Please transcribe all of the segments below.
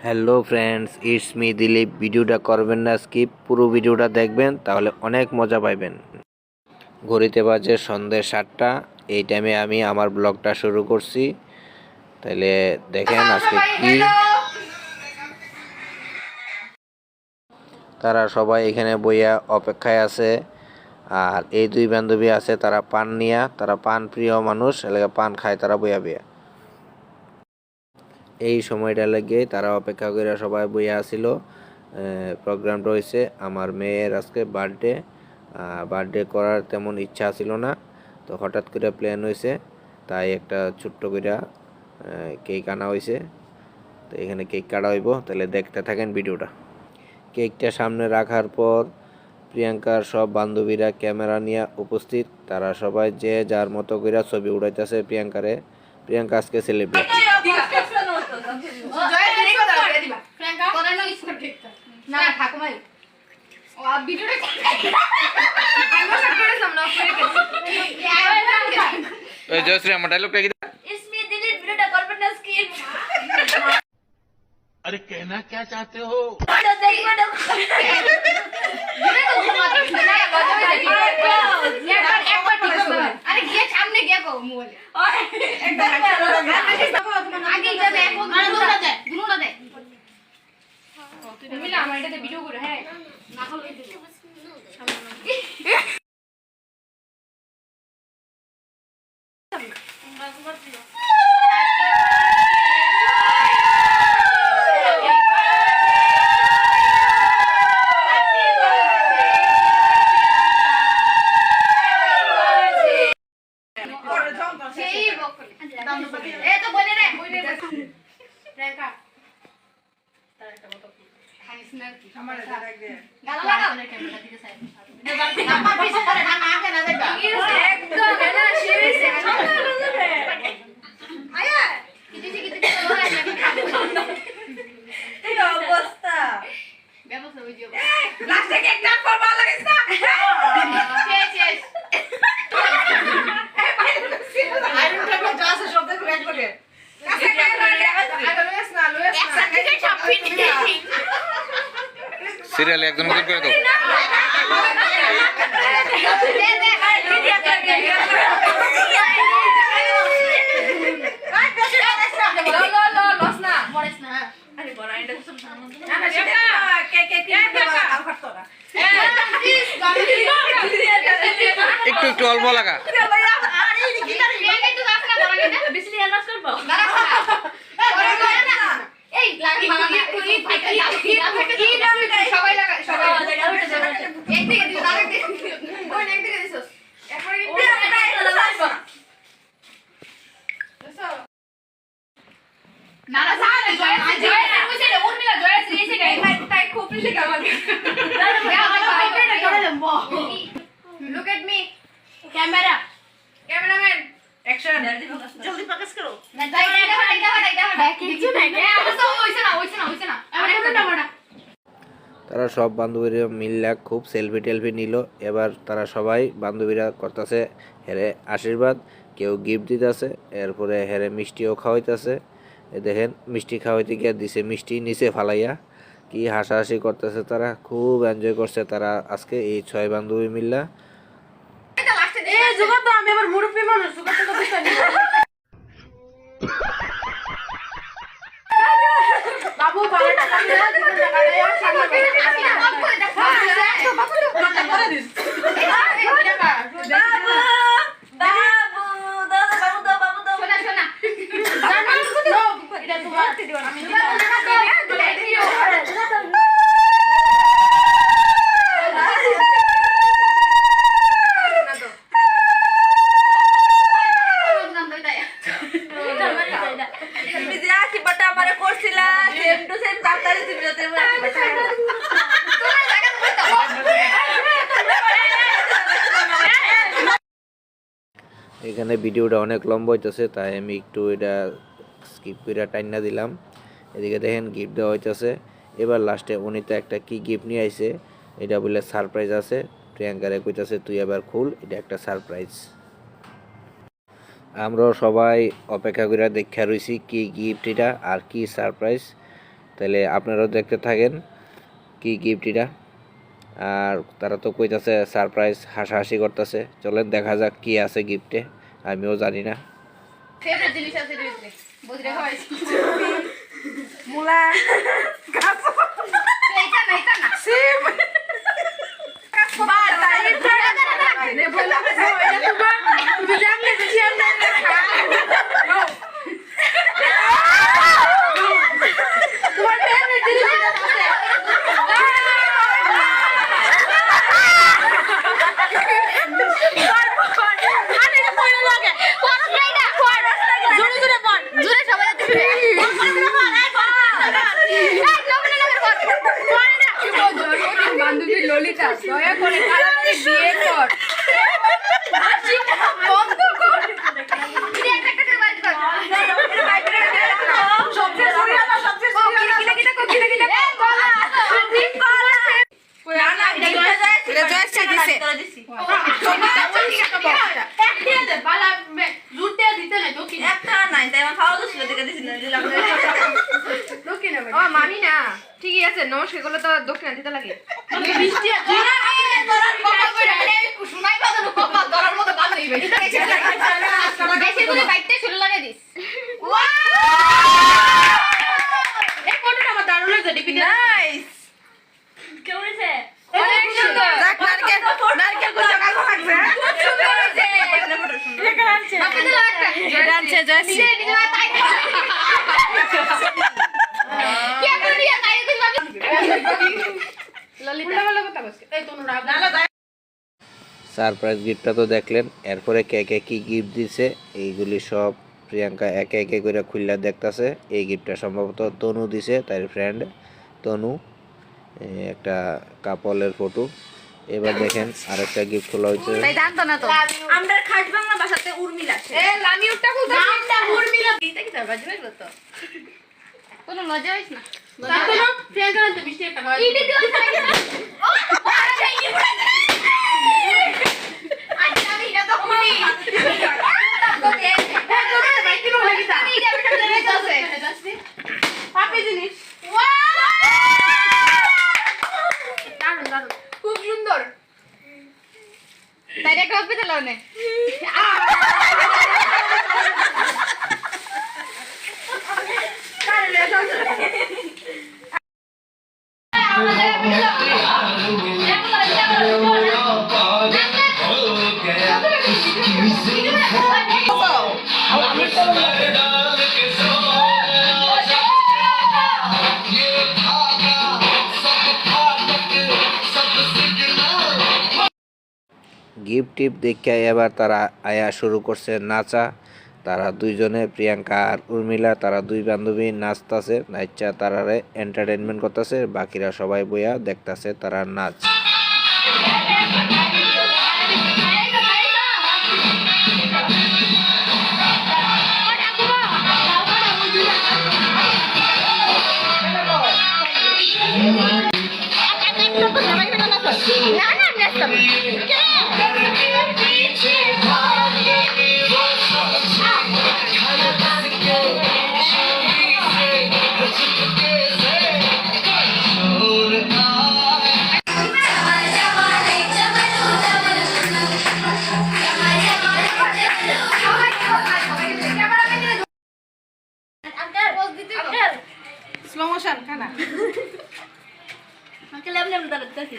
Hello friends, it's me Dilip. ভিডিওটা করবেন না স্কিপ, পুরো ভিডিওটা দেখবেন, তাহলে অনেক মজা পাইবেন। ঘড়িতে বাজে সন্ধ্যে 7টা। এই টাইমে আমি আমার ব্লগটা শুরু করছি। তাহলে দেখেন আজকে কি। তারা সবাই এখানে বইয়া অপেক্ষায় আছে। আর এই দুই বান্ধবী আছে, তারা পান নিয়া, তারা পান প্রিয় মানুষ, এলাকা পান খায় তারা বইয়া বইয়া। এই সময়টা লেগে তারা অপেক্ষা করে সবাই বইয়া আসিল। প্রোগ্রামটা হয়েছে আমার মেয়ের আজকে বার্থডে। বার্থডে করার তেমন ইচ্ছা ছিল না, তো হঠাৎ করে প্ল্যান হয়েছে, তাই একটা ছোট্ট করে কেক আনা হয়েছে। তো এখানে কেক কাটা হইব, তাহলে দেখতে থাকেন ভিডিওটা। কেকটা সামনে রাখার পর প্রিয়াঙ্কার সব বান্ধবীরা ক্যামেরা নিয়ে উপস্থিত। তারা সবাই যে যার মতো করে ছবি উড়াইতেছে প্রিয়াঙ্কারে। প্রিয়াঙ্কা আজকে সেলিব্রিটি। जयश्री हम डायलॉग क्या किया? इसमें दिलीप वीडियो करबे ना स्किप। अरे कहना क्या चाहते हो? अरे ये सामने क्या को मोल आगे जा दे दोनों दे তুমি মিলা আমার এটাতে ভিডিও করে হ্যাঁ না হলে সিরিয়াল একজন উত্তর করে দাও। একটু একটু অল্প লাগা। সবাই লাগা সবাই একদিকে দিও আরেকদিকে ওই একদিকে দিছস এরপরে না না সালে জয় কইছে রে উর্মিলা জয় এসে গাই তাই খুব লিখে আমাকে look at me camera cameraman action জলদি ফোকাস করো না এটা কিছু নাই হইছে না আরেকটা বড়। তারা সব বান্ধবীরা মিল্লা খুব সেলফি টেলফি নিল। এবার তারা সবাই বান্ধবীরা করতেছে হেরে আশীর্বাদ, কেউ গিফট দিতেছে, এরপরে হেরে মিষ্টিও খাওয়াইতেছে। দেখেন মিষ্টি খাওয়াইতে গিয়ে দিছে মিষ্টি নিচে ফালাইয়া, কি হাসাহাসি করতেছে। তারা খুব এনজয় করছে তারা আজকে এই 6 বান্ধবী মিল্লা। বাবু এখানে ভিডিওটা অনেক লম্বা হইতেছে, তাই আমি একটু এটা স্কিপ করে টাইনা দিলাম। এদিকে দেখেন গিফট দেওয়া হইতেছে। এবার লাস্টে উনি তো একটা কি গিফট নিয়ে আইছে, এটা বলে সারপ্রাইজ আছে। প্রিয়াঙ্কারে কইতাছে তুই এবার খুল, এটা একটা সারপ্রাইজ। আমরাও সবাই অপেক্ষা করে দেখা রয়েছি কি গিফট এটা আর কি সারপ্রাইজ। তাহলে আপনারাও দেখতে থাকেন কি গিফট এটা। আর তারা তো কইতাছে সারপ্রাইজ, হাসাহাসি করতেছে। চলেন দেখা যাক কি আছে গিফটে, আমিও জানি না। ফেভারিট জিনিস আছে এর ভিতরে বজরে খাওয়াইছি মুলা গাছ এইটা না সিম বাদ এই ছাড়া নে বলা এটা তুমি জানলে যে সিম না তোমার ফেভারিট জিনিস আছে জোরে সবাই দেখবে বান্ধবী ললিতা দয়া করে তাড়াতাড়ি বিয়ে কর বন্ধ কর এটা একটা করে বাইট কর সবচেয়ে সুরিয়ানা সবচেয়ে সুরিয়ানা কিটা কলা না না এটা জয়শ্রী দিছে ও মামি না ঠিকই আছে, নমস্কার করলে তো দক্ষিণা দিতে লাগে। বেশি করে বাইটতে শুরু লাগে দিস। এই ফটোটা আমার দারুণ লাগছে ডিপিতে নাইস কেমন হয়েছে? অনেক সুন্দর দেখ নারকেল কুচো কালো লাগছে খুব সুন্দর হয়েছে এটা আনছে আপনি তো একটা এটা আনছে জয়শ্রী নিজে নিজে তাই কি আপনি দিয়া তাই কিছু ভাবি ললিতা বলে কথা বলছে এই তো না সারপ্রাইজ গিফটটা তো দেখলেন, এরপরে কে কে কি গিফট দিছে এইগুলি সব প্রিয়াঙ্কা একে একে করে খুললা দেখতাছে। এই গিফটটা সম্ভবত তনু দিছে, তার ফ্রেন্ড তনু, একটা কাপলের ফটো। এবার দেখেন আরেকটা গিফট খোলা হয়েছে। তাই জানতো না তো আমরা খাট বাংলা ভাষাতে উর্মিলা এ লামি উঠটা খুলতে নামটা উর্মিলা দিতে কি বাজি বাজি করতে কোনো লজ্জা হইছ না তাতো না প্রিয়াঙ্কা তো 20 টাকা হয় ইডি দিও ও আচ্ছা ইডি পুরা আচ্ছা আমি এটা তো শুনি তো দে তোরে বাইতে বলে কি তা ইডি বেটা বলে যাচ্ছে পাপি জিনিস দারুন দারুন খুব সুন্দর তাই একটা কপি দিলাও নে গিফট টিপ দেখে এবার তারা আয়া শুরু করছে নাচা। তারা দুইজনে প্রিয়াঙ্কা আর উর্মিলা, তারা দুই বান্ধবী নাচতাছে, নাচা তারারে এন্টারটেইনমেন্ট করতেছে, বাকিরা সবাই বইয়া দেখতাছে তারা নাচ। না না নেস্তাম স্লো মোশন খানা আঙ্কেল আমি আমরা দাঁড়াতে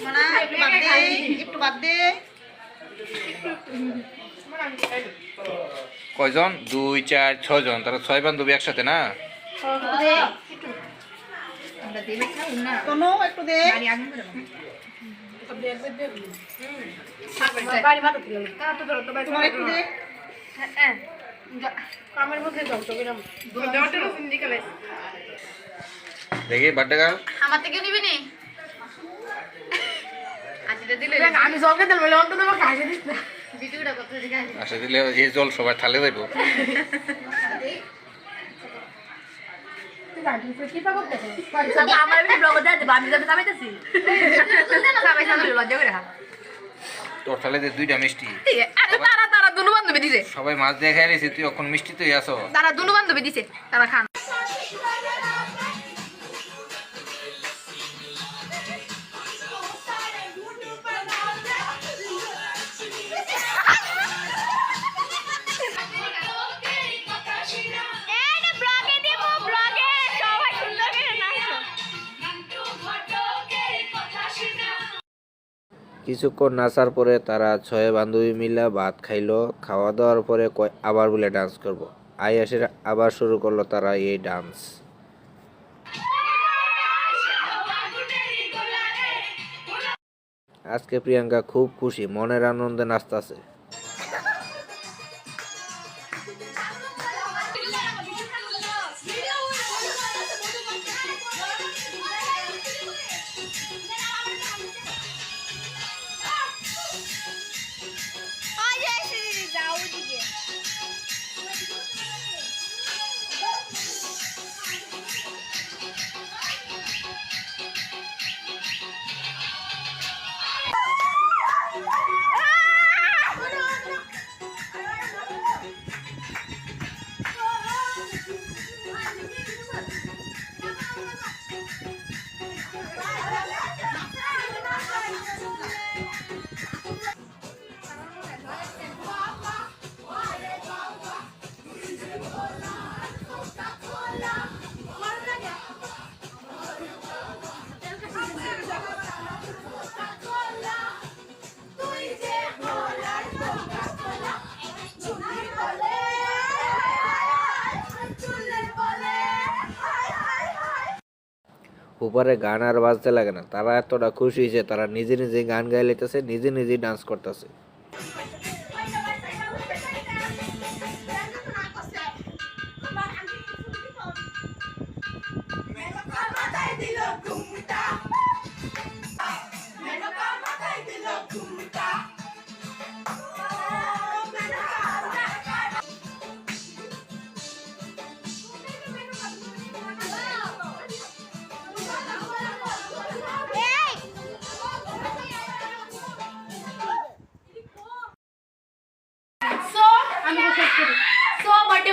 মানা একটু বাদ দে কয়জন? 2 4 6 জন, তারা 6 বান্ধবী একসাথে না? আমরা দেবে খাও না কোনো একটু দে বাড়ি আগুন করে বাড়ি মারো দিল তা তো ধরো তো ভাই তোমার একটু দে হ্যাঁ কামের মধ্যে যাও তো বিরাম দোটাটা সিন্ডিকেলে দেখি বার্থডে গার্ল আমার থেকে নিবি নি আজকে দিলে আমি জলকে দিল বলে অন্তত আমাকে হাসি দিস না ভিডিওটা কত দিকে আসে আসে দিলে এই জল সবাই থালে যাইব। আমার এমনি ব্লগ দেয় আমি যাবে সামাইতেছি সবাই সামনে লজ্জা করে খা তোর তাহলে যে দুইটা মিষ্টি আরে তারা দুনু বান্ধবী দিছে সবাই মাছ দিয়ে খাই রয়েছে, তুই এখন মিষ্টি তুই আসো। তারা দুনু বান্ধবী দিছে তারা খান কিছুক্ষণ নাচার পরে তারা 6 বান্ধবী মিলে ভাত খাইলো। খাওয়া দাওয়ার পরে কয় আবার বলে ডান্স করব। এসে আবার শুরু করলো তারা এই ডান্স। আজকে প্রিয়াঙ্কা খুব খুশি, মনের আনন্দে নাচতাছে। উপরে গান আর বাজতে লাগে না, তারা এতটা খুশি হয়েছে তারা নিজে নিজে গান গাই লেতেছে, নিজে নিজে ডান্স করতেছে।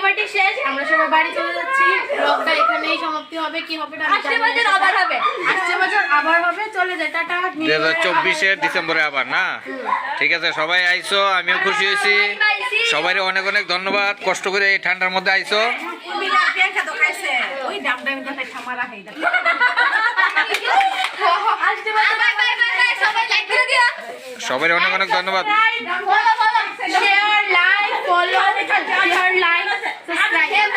বার্থডে শেষ, আমরা সবাই বাড়ি চলে যাচ্ছি। ব্লগটা এখানেই সমাপ্তি হবে। কি হবে না আসছে বছর আবার হবে আসছে বছর আবার হবে। চলে যায়, টাটা। 2024-এর ডিসেম্বরে আবার না? ঠিক আছে, সবাই আইছো, আমিও খুশি হয়েছি। সবাই অনেক অনেক ধন্যবাদ, কষ্ট করে এই ঠান্ডার মধ্যে আইছো। ওই ডাবটা আমি দেখাই খামারা খাই দাও। আসছে বাই বাই বাই সবাই লাইক করে দিও সবাই অনেক অনেক ধন্যবাদ। Share like follow share like subscribe.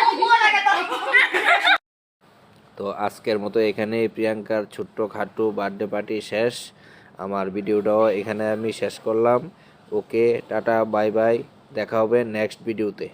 তো আজকের মতো এখানে প্রিয়াঙ্কার ছোট্ট খাট্টু বার্থডে পার্টি শেষ। আমার ভিডিওটাও এখানে আমি শেষ করলাম। ওকে, টাটা, বাই বাই, দেখা হবে নেক্সট ভিডিওতে।